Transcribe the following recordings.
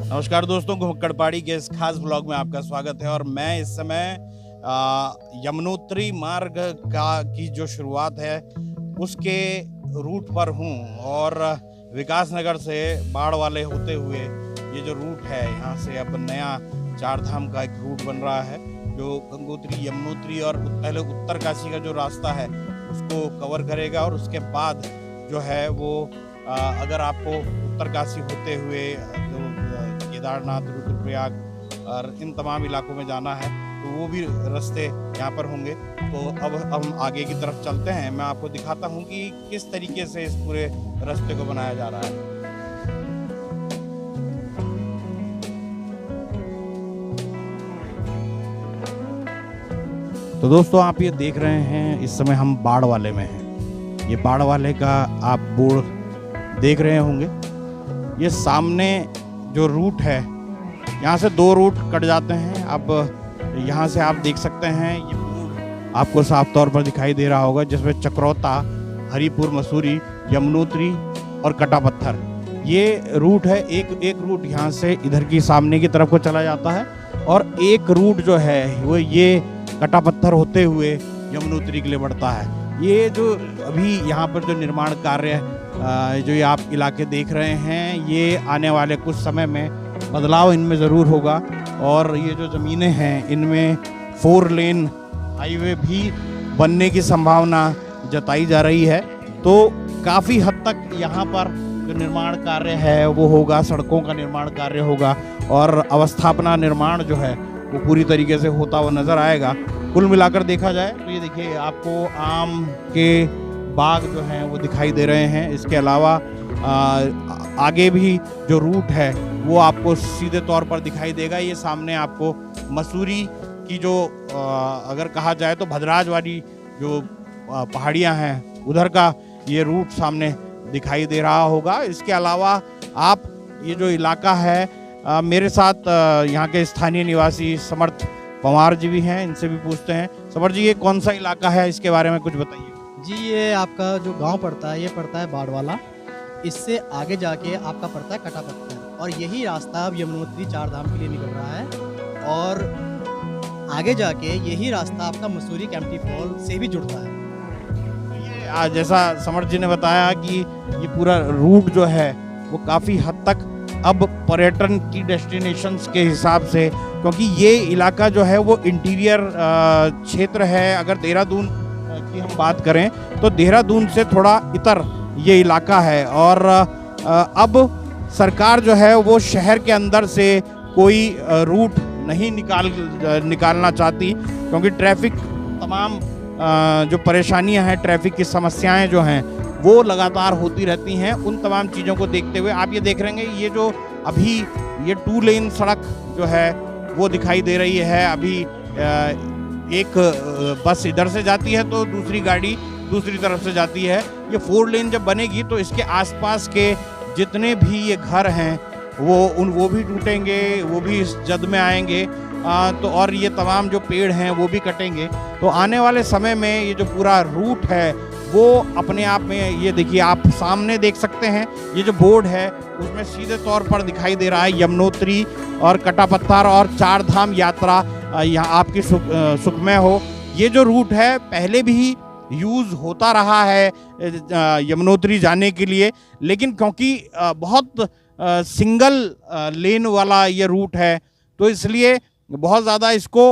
नमस्कार दोस्तों, घुमक्कड़ पहाड़ी के इस खास ब्लॉग में आपका स्वागत है। और मैं इस समय यमुनोत्री मार्ग की जो शुरुआत है उसके रूट पर हूँ। और विकास नगर से बाढ़ वाले होते हुए ये जो रूट है, यहाँ से अब नया चार धाम का एक रूट बन रहा है जो गंगोत्री, यमुनोत्री और पहले उत्तरकाशी का जो रास्ता है उसको कवर करेगा। और उसके बाद जो है वो अगर आपको उत्तरकाशी होते हुए जो केदारनाथ, रुद्रप्रयाग और इन तमाम इलाकों में जाना है तो वो भी रास्ते यहाँ पर होंगे। तो अब हम आगे की तरफ चलते हैं, मैं आपको दिखाता हूँ कि किस तरीके से इस पूरे रास्ते को बनाया जा रहा है। तो दोस्तों, आप ये देख रहे हैं, इस समय हम बाढ़ वाले में हैं। ये बाढ़ वाले का आप बोर्ड देख रहे होंगे। ये सामने जो रूट है, यहाँ से दो रूट कट जाते हैं। अब यहाँ से आप देख सकते हैं, ये बोर्ड आपको साफ तौर पर दिखाई दे रहा होगा जिसमें चक्रौता, हरिपुर, मसूरी, यमुनोत्री और कटा पत्थर ये रूट है। एक रूट यहाँ से इधर की सामने की तरफ को चला जाता है और एक रूट जो है वो ये कटा पत्थर होते हुए यमुनोत्री के लिए बढ़ता है। ये जो अभी यहाँ पर जो निर्माण कार्य जो ये आप इलाके देख रहे हैं, ये आने वाले कुछ समय में बदलाव इनमें ज़रूर होगा। और ये जो ज़मीनें हैं इनमें 4 लेन हाईवे भी बनने की संभावना जताई जा रही है। तो काफ़ी हद तक यहाँ पर जो निर्माण कार्य है वो होगा, सड़कों का निर्माण कार्य होगा और अवस्थापना निर्माण जो है वो पूरी तरीके से होता हुआ नज़र आएगा। कुल मिलाकर देखा जाए तो ये देखिए, आपको आम के बाग जो हैं वो दिखाई दे रहे हैं। इसके अलावा आगे भी जो रूट है वो आपको सीधे तौर पर दिखाई देगा। ये सामने आपको मसूरी की जो अगर कहा जाए तो भद्राज वाली जो पहाड़ियाँ हैं उधर का ये रूट सामने दिखाई दे रहा होगा। इसके अलावा आप ये जो इलाका है, मेरे साथ यहाँ के स्थानीय निवासी समर्थ पवार जी भी हैं, इनसे भी पूछते हैं। समर जी, ये कौन सा इलाका है, इसके बारे में कुछ बताइए। जी, ये आपका जो गांव पड़ता है ये पड़ता है बाढ़ वाला। इससे आगे जाके आपका पड़ता है कटा पत्थर और यही रास्ता अब यमुनोत्री चार धाम के लिए निकल रहा है। और आगे जाके यही रास्ता आपका मसूरी कैंपटी फॉल से भी जुड़ता है। ये जैसा समर जी ने बताया कि ये पूरा रूट जो है वो काफ़ी हद तक अब पर्यटन की डेस्टिनेशंस के हिसाब से, क्योंकि ये इलाका जो है वो इंटीरियर क्षेत्र है। अगर देहरादून की हम बात करें तो देहरादून से थोड़ा इतर ये इलाका है। और अब सरकार जो है वो शहर के अंदर से कोई रूट नहीं निकालना चाहती, क्योंकि ट्रैफिक तमाम जो परेशानियां हैं, ट्रैफिक की समस्याएं जो हैं वो लगातार होती रहती हैं। उन तमाम चीज़ों को देखते हुए आप ये देख रहे हैं, ये जो अभी ये 2 लेन सड़क जो है वो दिखाई दे रही है। अभी एक बस इधर से जाती है तो दूसरी गाड़ी दूसरी तरफ से जाती है। ये 4 लेन जब बनेगी तो इसके आसपास के जितने भी ये घर हैं वो भी टूटेंगे, वो भी इस जद में आएंगे। तो और ये तमाम जो पेड़ हैं वो भी कटेंगे। तो आने वाले समय में ये जो पूरा रूट है वो अपने आप में, ये देखिए आप सामने देख सकते हैं, ये जो बोर्ड है उसमें सीधे तौर पर दिखाई दे रहा है यमुनोत्री और कटा पत्थर और चार धाम यात्रा यहाँ आपकी सुखमय हो। ये जो रूट है पहले भी यूज़ होता रहा है यमुनोत्री जाने के लिए, लेकिन क्योंकि बहुत सिंगल लेन वाला ये रूट है तो इसलिए बहुत ज़्यादा इसको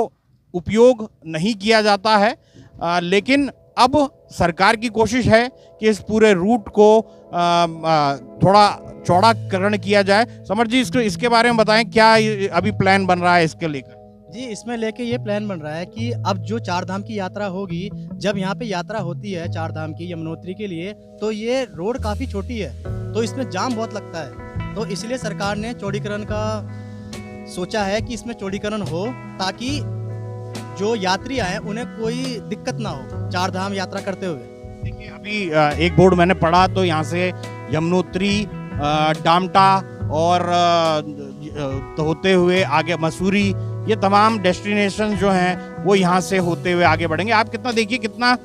उपयोग नहीं किया जाता है। लेकिन अब सरकार की कोशिश है कि इस पूरे रूट को थोड़ा चौड़ाकरण किया जाए। समर जी, इसके बारे में बताएं, क्या अभी प्लान बन रहा है इसके लेकर? जी, इसमें लेके ये प्लान बन रहा है कि अब जो चार धाम की यात्रा होगी, जब यहाँ पे यात्रा होती है चार धाम की यमुनोत्री के लिए, तो ये रोड काफ़ी छोटी है तो इसमें जाम बहुत लगता है। तो इसलिए सरकार ने चौड़ीकरण का सोचा है कि इसमें चौड़ीकरण हो ताकि जो यात्री आए उन्हें कोई दिक्कत ना हो चार धाम यात्रा करते हुए। देखिए, अभी एक बोर्ड मैंने पढ़ा तो यहाँ से यमुनोत्री, डामटा और होते हुए आगे मसूरी, ये तमाम डेस्टिनेशन जो हैं वो यहाँ से होते हुए आगे बढ़ेंगे। आप कितना देखिए, कितना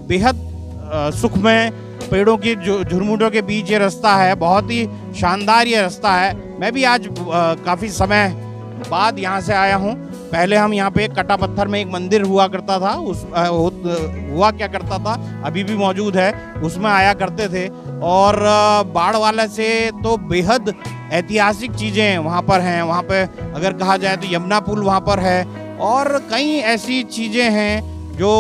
बेहद सुखमय पेड़ों की झुरमुटों के बीच ये रास्ता है, बहुत ही शानदार ये रास्ता है। मैं भी आज काफ़ी समय बाद यहाँ से आया हूँ। पहले हम यहाँ पे कटा पत्थर में एक मंदिर हुआ करता था, हुआ क्या करता था, अभी भी मौजूद है, उसमें आया करते थे। और बाढ़ वाले से तो बेहद ऐतिहासिक चीज़ें वहाँ पर हैं। वहाँ पे अगर कहा जाए तो यमुना पुल वहाँ पर है और कई ऐसी चीज़ें हैं जो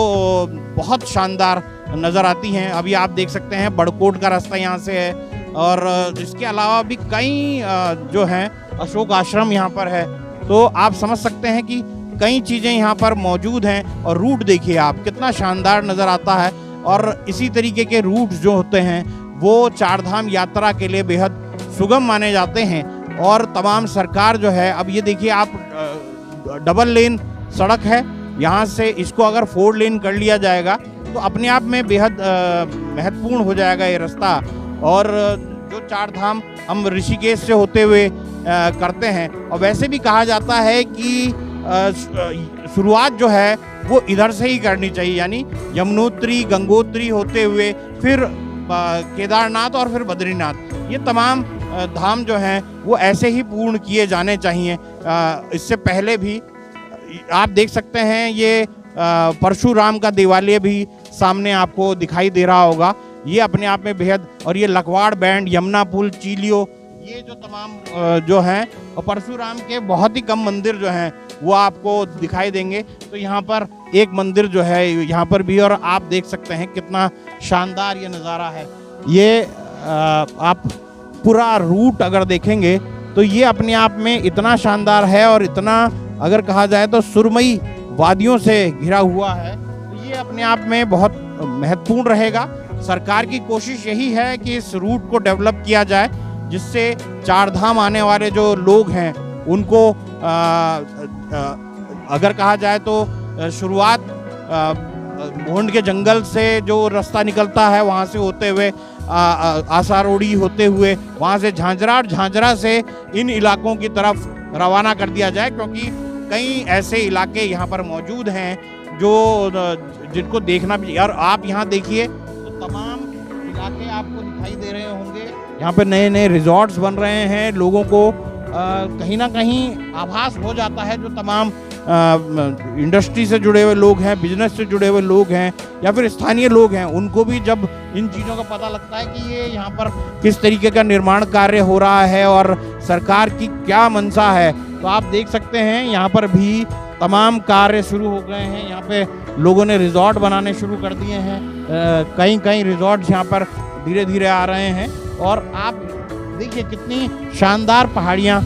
बहुत शानदार नज़र आती हैं। अभी आप देख सकते हैं बड़कोट का रास्ता यहाँ से है और इसके अलावा भी कई जो हैं अशोक आश्रम यहाँ पर है। तो आप समझ सकते हैं कि कई चीज़ें यहाँ पर मौजूद हैं और रूट देखिए आप कितना शानदार नज़र आता है। और इसी तरीके के रूट जो होते हैं वो चारधाम यात्रा के लिए बेहद सुगम माने जाते हैं। और तमाम सरकार जो है, अब ये देखिए आप डबल लेन सड़क है, यहाँ से इसको अगर 4 लेन कर लिया जाएगा तो अपने आप में बेहद महत्वपूर्ण हो जाएगा ये रास्ता। और जो चारधाम हम ऋषिकेश से होते हुए करते हैं, और वैसे भी कहा जाता है कि शुरुआत जो है वो इधर से ही करनी चाहिए, यानी यमुनोत्री गंगोत्री होते हुए फिर केदारनाथ और फिर बद्रीनाथ, ये तमाम धाम जो हैं वो ऐसे ही पूर्ण किए जाने चाहिए। इससे पहले भी आप देख सकते हैं ये परशुराम का देवालय भी सामने आपको दिखाई दे रहा होगा, ये अपने आप में बेहद। और ये लखवाड़ बैंड, यमुना पुल, चीलियो, ये जो तमाम जो हैं, और परशुराम के बहुत ही कम मंदिर जो हैं वो आपको दिखाई देंगे। तो यहाँ पर एक मंदिर जो है यहाँ पर भी, और आप देख सकते हैं कितना शानदार ये नज़ारा है। ये आप पूरा रूट अगर देखेंगे तो ये अपने आप में इतना शानदार है और इतना अगर कहा जाए तो सुरमई वादियों से घिरा हुआ है। तो ये अपने आप में बहुत महत्वपूर्ण रहेगा। सरकार की कोशिश यही है कि इस रूट को डेवलप किया जाए, जिससे चारधाम आने वाले जो लोग हैं उनको अगर कहा जाए तो शुरुआत भोंड के जंगल से जो रास्ता निकलता है वहाँ से होते हुए आसारोड़ी होते हुए वहाँ से झांझरा, और झांझरा से इन इलाकों की तरफ रवाना कर दिया जाए, क्योंकि कई ऐसे इलाके यहाँ पर मौजूद हैं जो जिनको देखना भी। और आप यहाँ देखिए तो तमाम इलाके आपको दिखाई दे रहे होंगे, यहाँ पे नए नए रिजॉर्ट्स बन रहे हैं। लोगों को कहीं ना कहीं आभास हो जाता है, जो तमाम इंडस्ट्री से जुड़े हुए लोग हैं, बिजनेस से जुड़े हुए लोग हैं या फिर स्थानीय लोग हैं, उनको भी जब इन चीज़ों का पता लगता है कि ये यहाँ पर किस तरीके का निर्माण कार्य हो रहा है और सरकार की क्या मंशा है, तो आप देख सकते हैं यहाँ पर भी तमाम कार्य शुरू हो गए हैं। यहाँ पे लोगों ने रिजॉर्ट बनाने शुरू कर दिए हैं, कई रिजॉर्ट्स यहाँ पर धीरे धीरे आ रहे हैं। और आप देखिए कितनी शानदार पहाड़ियाँ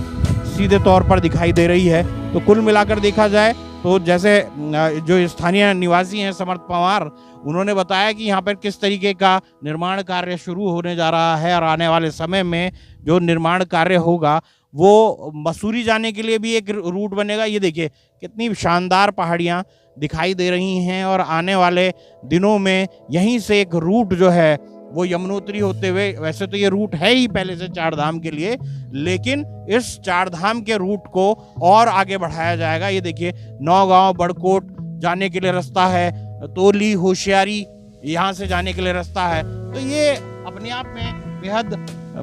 सीधे तौर पर दिखाई दे रही है। तो कुल मिलाकर देखा जाए तो जैसे जो स्थानीय निवासी हैं समर्थ पवार, उन्होंने बताया कि यहाँ पर किस तरीके का निर्माण कार्य शुरू होने जा रहा है और आने वाले समय में जो निर्माण कार्य होगा वो मसूरी जाने के लिए भी एक रूट बनेगा। ये देखिए कितनी शानदार पहाड़ियाँ दिखाई दे रही हैं और आने वाले दिनों में यहीं से एक रूट जो है वो यमुनोत्री होते हुए, वैसे तो ये रूट है ही पहले से चारधाम के लिए, लेकिन इस चारधाम के रूट को और आगे बढ़ाया जाएगा। ये देखिए नौगांव बड़कोट जाने के लिए रास्ता है, तोली होशियारी यहाँ से जाने के लिए रास्ता है। तो ये अपने आप में बेहद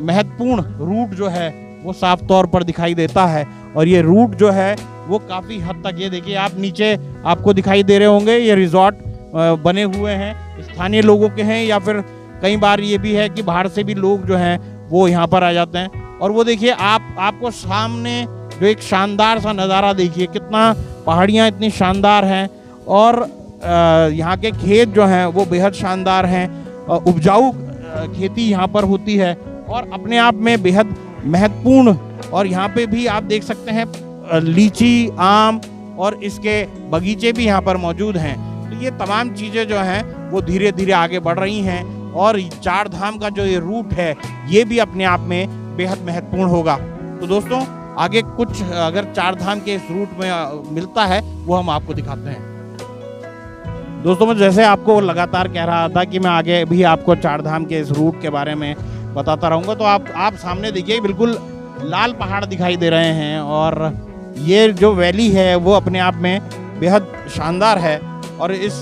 महत्वपूर्ण रूट जो है वो साफ तौर पर दिखाई देता है। और ये रूट जो है वो काफ़ी हद तक, ये देखिए आप नीचे आपको दिखाई दे रहे होंगे, ये रिजॉर्ट बने हुए हैं, स्थानीय लोगों के हैं, या फिर कई बार ये भी है कि बाहर से भी लोग जो हैं वो यहाँ पर आ जाते हैं। और वो देखिए आपको सामने जो एक शानदार सा नज़ारा देखिए, कितना पहाड़ियाँ इतनी शानदार हैं और यहाँ के खेत जो हैं वो बेहद शानदार हैं, उपजाऊ खेती यहाँ पर होती है और अपने आप में बेहद महत्वपूर्ण। और यहाँ पे भी आप देख सकते हैं लीची, आम और इसके बगीचे भी यहाँ पर मौजूद हैं। तो ये तमाम चीज़ें जो हैं वो धीरे धीरे आगे बढ़ रही हैं और चारधाम का जो ये रूट है ये भी अपने आप में बेहद महत्वपूर्ण होगा। तो दोस्तों आगे कुछ अगर चारधाम के इस रूट में मिलता है वो हम आपको दिखाते हैं। दोस्तों मैं जैसे आपको लगातार कह रहा था कि मैं आगे भी आपको चारधाम के इस रूट के बारे में बताता रहूँगा। तो आप सामने देखिए बिल्कुल लाल पहाड़ दिखाई दे रहे हैं और ये जो वैली है वो अपने आप में बेहद शानदार है और इस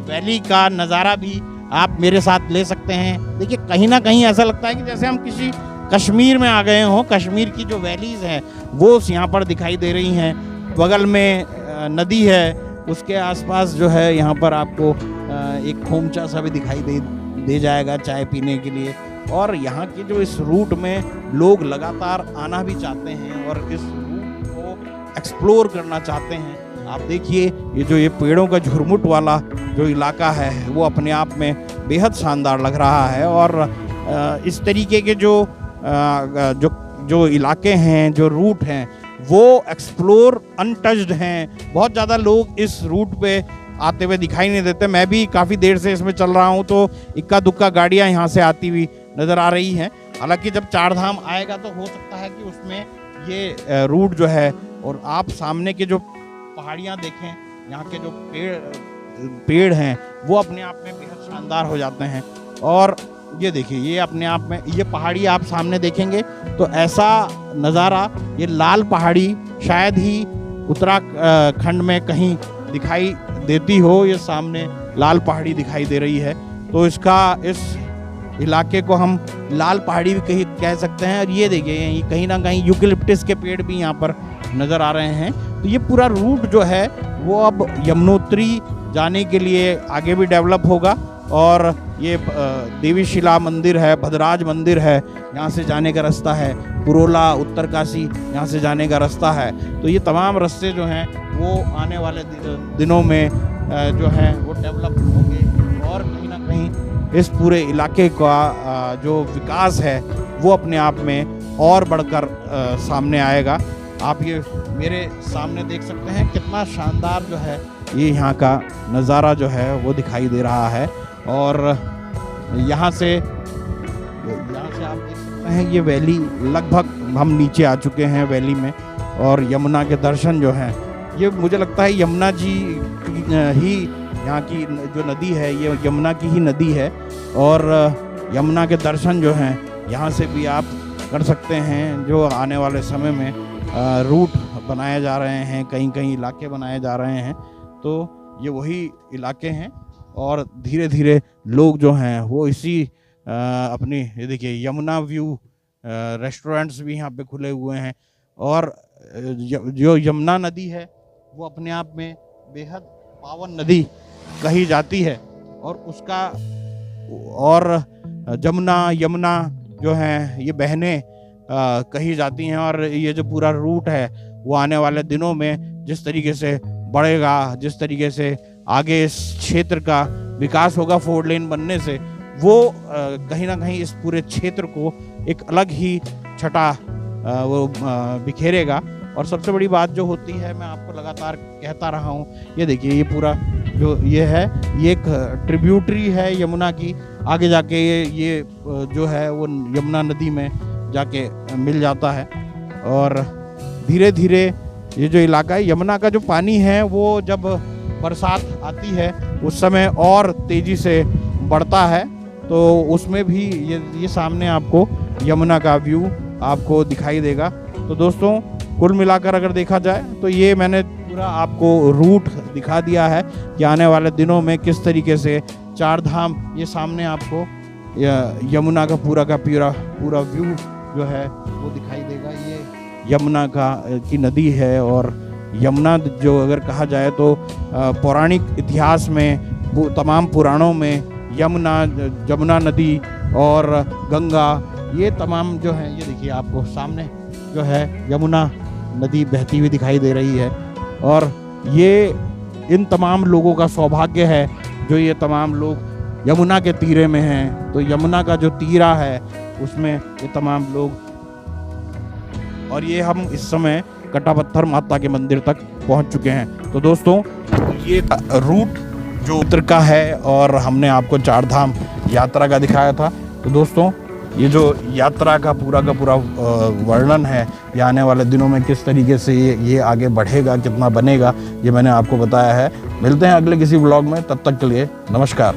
वैली का नज़ारा भी आप मेरे साथ ले सकते हैं। देखिए कहीं ना कहीं ऐसा लगता है कि जैसे हम किसी कश्मीर में आ गए हों। कश्मीर की जो वैलीज़ हैं वो यहाँ पर दिखाई दे रही हैं। बगल में नदी है, उसके आसपास जो है यहाँ पर आपको एक खोमचा सा भी दिखाई दे जाएगा चाय पीने के लिए। और यहाँ के जो इस रूट में लोग लगातार आना भी चाहते हैं और इस रूट को एक्सप्लोर करना चाहते हैं। आप देखिए ये पेड़ों का झुरमुट वाला जो इलाका है वो अपने आप में बेहद शानदार लग रहा है। और इस तरीके के जो इलाके हैं, जो रूट हैं, वो एक्सप्लोर अनटच्ड हैं। बहुत ज़्यादा लोग इस रूट पे आते हुए दिखाई नहीं देते। मैं भी काफ़ी देर से इसमें चल रहा हूँ तो इक्का दुक्का गाड़ियाँ यहाँ से आती हुई नज़र आ रही हैं। हालांकि जब चार धाम आएगा तो हो सकता है कि उसमें ये रूट जो है, और आप सामने के जो पहाड़ियाँ देखें, यहाँ के जो पेड़ हैं वो अपने आप में बेहद शानदार हो जाते हैं। और ये देखिए, ये अपने आप में ये पहाड़ी आप सामने देखेंगे तो ऐसा नज़ारा, ये लाल पहाड़ी शायद ही उत्तराखंड में कहीं दिखाई देती हो। ये सामने लाल पहाड़ी दिखाई दे रही है तो इस इलाके को हम लाल पहाड़ी भी कह सकते हैं। और ये देखिए कहीं ना कहीं यूकेलिप्टस के पेड़ भी यहाँ पर नज़र आ रहे हैं। तो ये पूरा रूट जो है वो अब यमुनोत्री जाने के लिए आगे भी डेवलप होगा। और ये देवी शिला मंदिर है, भद्राज मंदिर है, यहाँ से जाने का रास्ता है। पुरोला, उत्तरकाशी, यहाँ से जाने का रास्ता है। तो ये तमाम रास्ते जो हैं वो आने वाले दिनों में जो हैं वो डेवलप होंगे और कहीं ना कहीं इस पूरे इलाके का जो विकास है वो अपने आप में और बढ़कर सामने आएगा। आप ये मेरे सामने देख सकते हैं कितना शानदार जो है ये यहाँ का नज़ारा जो है वो दिखाई दे रहा है। और यहाँ से आप देख सकते हैं ये वैली, लगभग हम नीचे आ चुके हैं वैली में। और यमुना के दर्शन जो हैं, ये मुझे लगता है यमुना जी ही यहाँ की जो नदी है ये यमुना की ही नदी है। और यमुना के दर्शन जो हैं यहाँ से भी आप कर सकते हैं। जो आने वाले समय में रूट बनाए जा रहे हैं, कहीं कहीं इलाके बनाए जा रहे हैं, तो ये वही इलाके हैं। और धीरे धीरे लोग जो हैं वो इसी अपनी, ये देखिए यमुना व्यू रेस्टोरेंट्स भी यहाँ पे खुले हुए हैं। और जो यमुना नदी है वो अपने आप में बेहद पावन नदी कही जाती है। और उसका और यमुना जो है ये बहनें कही जाती हैं। और ये जो पूरा रूट है वो आने वाले दिनों में जिस तरीके से बढ़ेगा, जिस तरीके से आगे इस क्षेत्र का विकास होगा 4 लेन बनने से, वो कहीं ना कहीं इस पूरे क्षेत्र को एक अलग ही छटा वो बिखेरेगा। और सबसे बड़ी बात जो होती है, मैं आपको लगातार कहता रहा हूँ, ये देखिए ये पूरा जो ये है ये एक ट्रिब्यूटरी है यमुना की। आगे जाके ये जो है वो यमुना नदी में जाके मिल जाता है। और धीरे धीरे ये जो इलाका है, यमुना का जो पानी है वो जब बरसात आती है उस समय और तेज़ी से बढ़ता है। तो उसमें भी ये सामने आपको यमुना का व्यू आपको दिखाई देगा। तो दोस्तों कुल मिलाकर अगर देखा जाए तो ये मैंने पूरा आपको रूट दिखा दिया है कि आने वाले दिनों में किस तरीके से चार धाम, ये सामने आपको यमुना का पूरा व्यू जो है वो दिखाई देगा। ये यमुना की नदी है। और यमुना जो अगर कहा जाए तो पौराणिक इतिहास में, तमाम पुराणों में यमुना नदी और गंगा, ये तमाम जो है, ये देखिए आपको सामने जो है यमुना नदी बहती हुई दिखाई दे रही है। और ये इन तमाम लोगों का सौभाग्य है जो ये तमाम लोग यमुना के तीरे में हैं। तो यमुना का जो तीरा है उसमें ये तमाम लोग, और ये हम इस समय कटापत्थर माता के मंदिर तक पहुंच चुके हैं। तो दोस्तों ये रूट जो उत्तर का है और हमने आपको चार धाम यात्रा का दिखाया था। तो दोस्तों ये जो यात्रा का पूरा वर्णन है, ये आने वाले दिनों में किस तरीके से ये आगे बढ़ेगा, कितना बनेगा, ये मैंने आपको बताया है। मिलते हैं अगले किसी व्लॉग में, तब तक के लिए नमस्कार।